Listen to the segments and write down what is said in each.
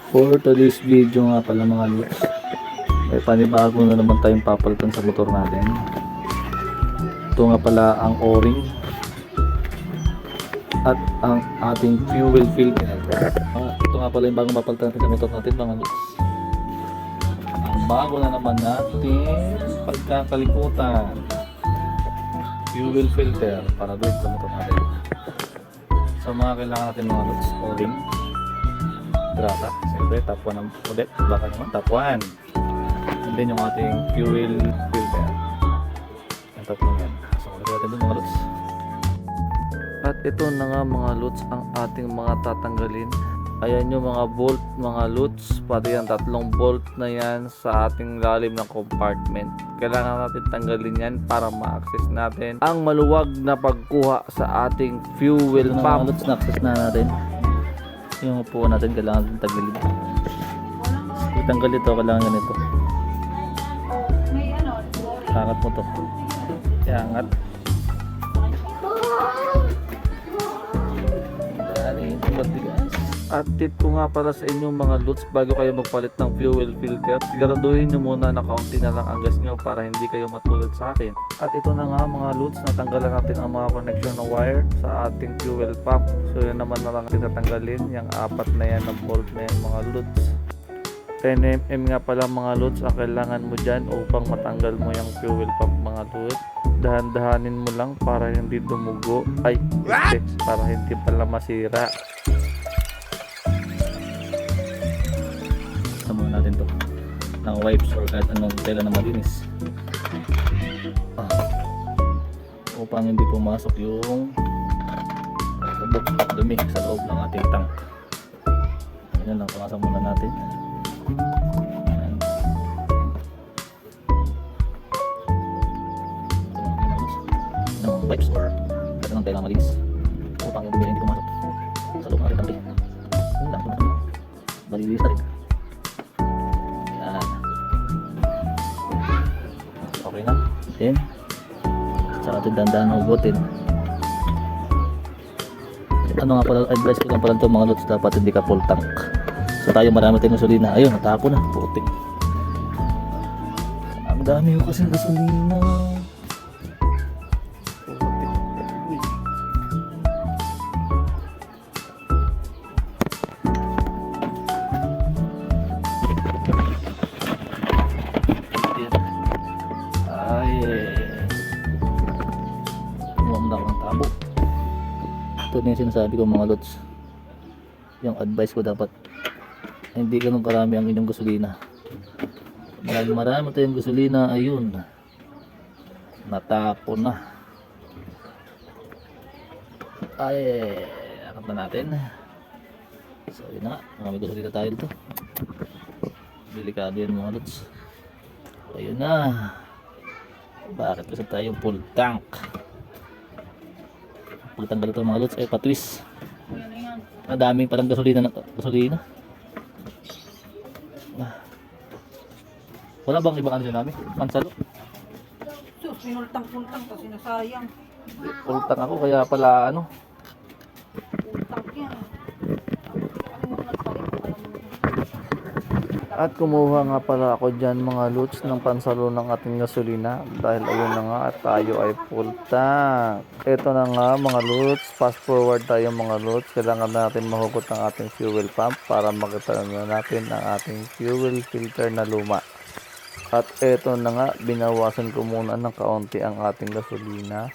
For today's video nga pala mga lods, may panibago na naman tayong papalitan sa motor natin. Ito nga pala ang o-ring at ang ating fuel filter. Ito nga pala yung bagong papalitan natin sa motor natin mga lods. Ang bago na naman natin pagkakalimutan, fuel filter para doon sa motor natin. So mga kailangan natin mga lods, o-ring, grata, siyempre top 1 ang ulit, baka naman top 1, and then yung ating fuel filter, yung tatlong yan. So ulit natin dun mga lods. At ito na nga mga lods ang ating mga tatanggalin. Ayan yung mga bolt mga lods, pati yung tatlong bolt na yan sa ating lalim ng compartment. Kailangan natin tanggalin yan para ma-access natin ang maluwag na pagkuha sa ating fuel pump. Mga lods, na-access na natin yung upuan natin, kailangan natin tanggalin. Kung tanggal ito, kailangan ganito. Angat mo to. Angat. At tip ko nga para sa inyong mga lods, bago kayo magpalit ng fuel filter, siguraduhin nyo muna na kaunti na lang ang gas nyo para hindi kayo matulad sa akin. At ito na nga mga lods, natanggalan natin ang mga connection ng wire sa ating fuel pump. So yan naman na lang natin tatanggalin, yung apat na yan ng bolt na yan mga lods. 10mm nga pala mga lods ang kailangan mo dyan upang matanggal mo yung fuel pump mga lods. Dahan-dahanin mo lang para hindi dumugo, para hindi pala masira. Muna natin to ng wipes or kahit anong tela na malinis upang hindi pumasok yung dumi sa loob ng ating tank. Ayan lang, pumasok muna natin. Ayan. Ng wipes or kahit anong tela malinis upang yung dumi hindi pumasok sa loob ng ating tank. Ayan lang, malinis na rin. Okay na. Then, saka ito dandahan hugutin. Ano nga pala, advice ko lang pala ito mga lods, dapat hindi ka full tank. So tayo marami tayong gasolina. Ayun, natapo na. Putik. Ang dami ko kasi gasolina. Ito na yung sinasabi ko mga lods, yung advice ko dapat hindi ganun karami ang inyong gasolina. Marami tayong gasolina, ayun, natapo na. Akap na natin. So yun na nga, marami gasolina tayo dito. Delikado yan mga lods. Ayun na, bakit kasi tayong full tank? Pagtanggal ito mga lods ay patwist. Madaming parang gasolina. Wala bang ibang ano dyan namin? Pansalo? So, pinultang kasi nasayang. Pultang ako kaya pala ano. Pultang yan. At kumuha nga pala ako dyan mga lods ng pansalo ng ating gasolina. Dahil ayun na nga at tayo ay full tank. Ito na nga mga lods. Fast forward tayo mga lods. Kailangan natin mahugot ang ating fuel pump para makita na natin ang ating fuel filter na luma. At ito na nga, binawasan ko muna ng kaunti ang ating gasolina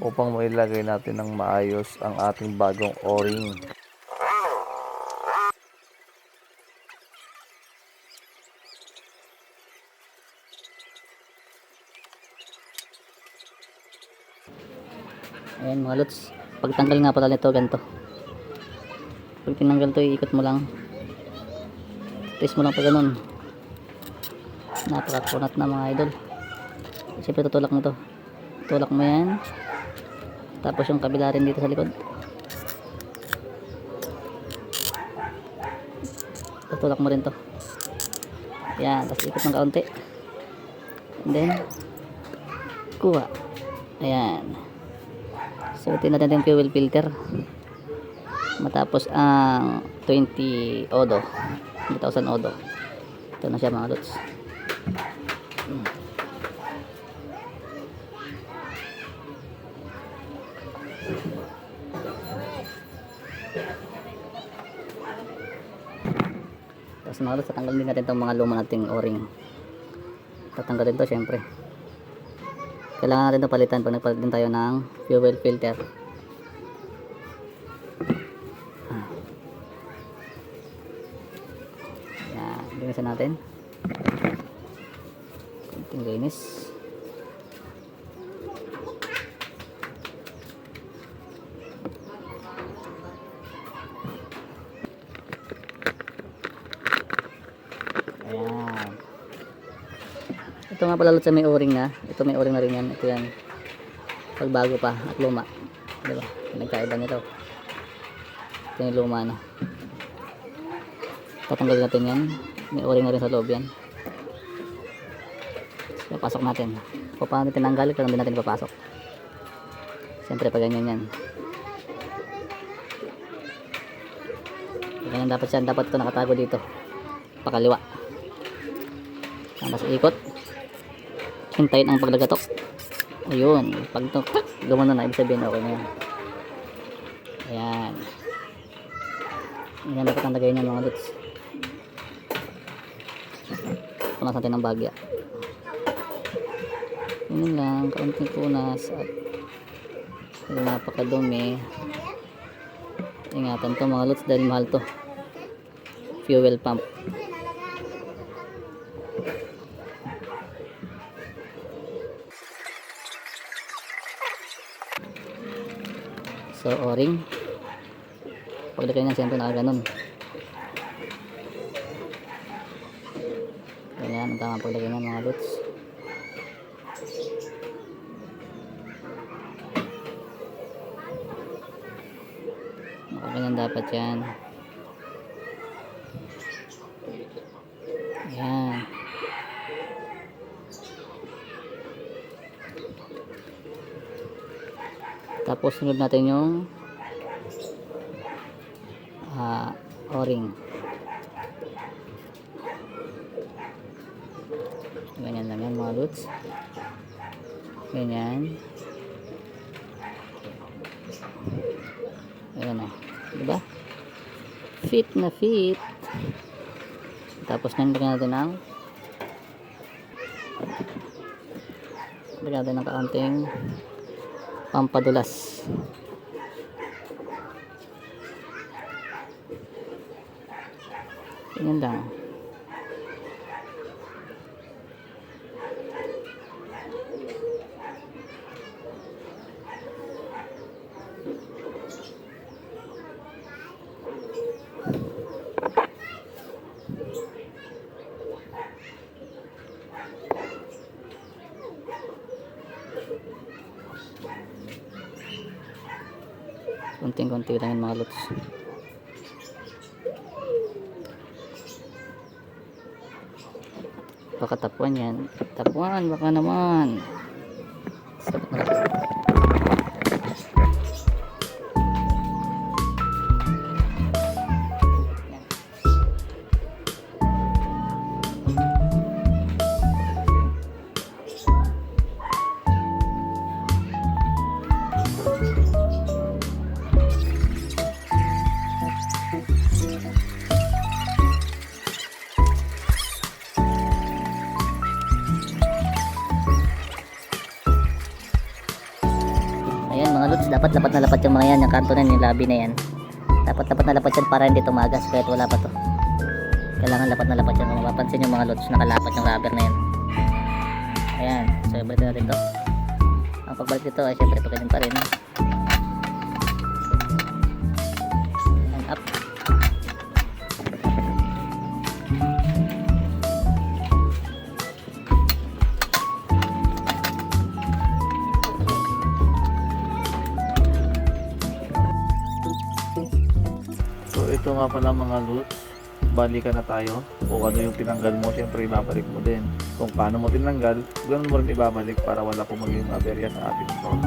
upang mailagay natin ng maayos ang ating bagong o-ring. Ayan mga lods, pagtanggal nga pala nito ganito. Pag tinanggal to, iikot mo lang, twist mo lang pa ganun. Napakakunat na mga idol. Siyempre tutulak mo to, tulak mo yan, tapos yung kabila rin dito sa likod tutulak mo rin to yan, tapos ikot ng kaunti and then kuha. Ayan, suotin natin yung fuel filter matapos ang 20 odo. 2,000 odo. Ito na siya mga lods. Tapos mga lods, tatanggalin din natin itong mga luma nating o-ring. Tatanggalin to syempre. Kailangan natin ito palitan pag nagpalit din tayo ng fuel filter. Yan, linisan natin. Kunting linis. Ayan. Ito nga pala sa may o-ring na. Ito may o-ring na rin yan. Ito yan. Pagbago pa at luma. Diba? Nagkaiba nito. Ito yung luma na. Tatanggalin natin yan. May o-ring na rin sa loob yan. So, pasok natin. Kung paano tinanggal, kung hindi natin ipapasok. Siyempre pag ganyan yan. Ganyan dapat yan. Dapat ito nakatago dito. Pakaliwa. Tapos ikot. Hintayin ang paglagatok. Ayun. Pag ito, gumano na. Ibig sabihin okay na yan. Ayan. Ayan dapat ang lagay niya mga lods. Punas natin ng bagya. Yun lang. Kaunting punas. At napakadumi. Ingatan to mga lods dahil mahal to. Fuel pump. So o-ring paglagay niya siyempre nakaganon. Ganyan ang tamang paglagay niya mga lods. Ganyan dapat yan. Ayan. Tapos sunod natin yung o-ring. Ganyan lang yan mga lods. Ganyan. Ayan o. Diba? Fit na fit. Tapos nilagyan natin ng kaunting pampadulas. Ganyan lang. Konting-konti lang yung mga lots. Baka tapuan yan. Tapuan, baka naman. Sabot na lang. Ayan mga lods, dapat lapat na lapat yung mga yan, yung kanto na yung labi na yan. Dapat lapat na lapat yan para hindi tumagas kahit wala pa to. Kailangan lapat na lapat yan. Kung mapapansin yung mga lods, nakalapat yung rubber na yan. Ayan, so balik natin to. Ang pagbalik dito ay syempre ito ganyan pa rin. And up. So ito nga pala mga lods, balikan na tayo. Kung ano yung tinanggal mo, syempre ibabalik mo din. Kung paano mo tinanggal, ganun mo rin ibabalik para wala pong maging aberya sa ating motor.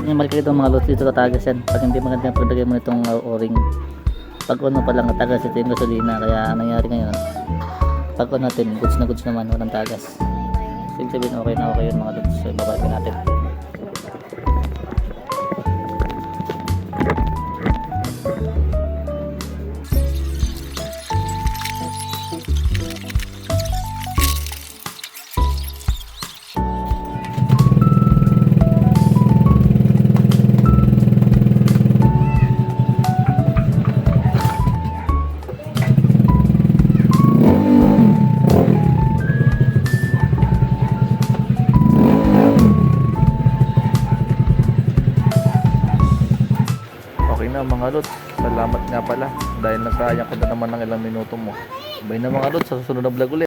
pag may malaki itong mga lods dito tatagas yan. Pag hindi maganda yung paglagay mo nitong o-ring, pag on mo pa lang tagas ito yung gasolina. Kaya ang nangyari ngayon, pag on natin goods na goods naman, walang tagas. So ibig sabihin okay na okay yun mga lods. So ibabalik natin. Okay na mga lods, salamat nga pala dahil nasayang ka na naman ng ilang minuto mo. Bye na mga lods, sa susunod na vlog ulit.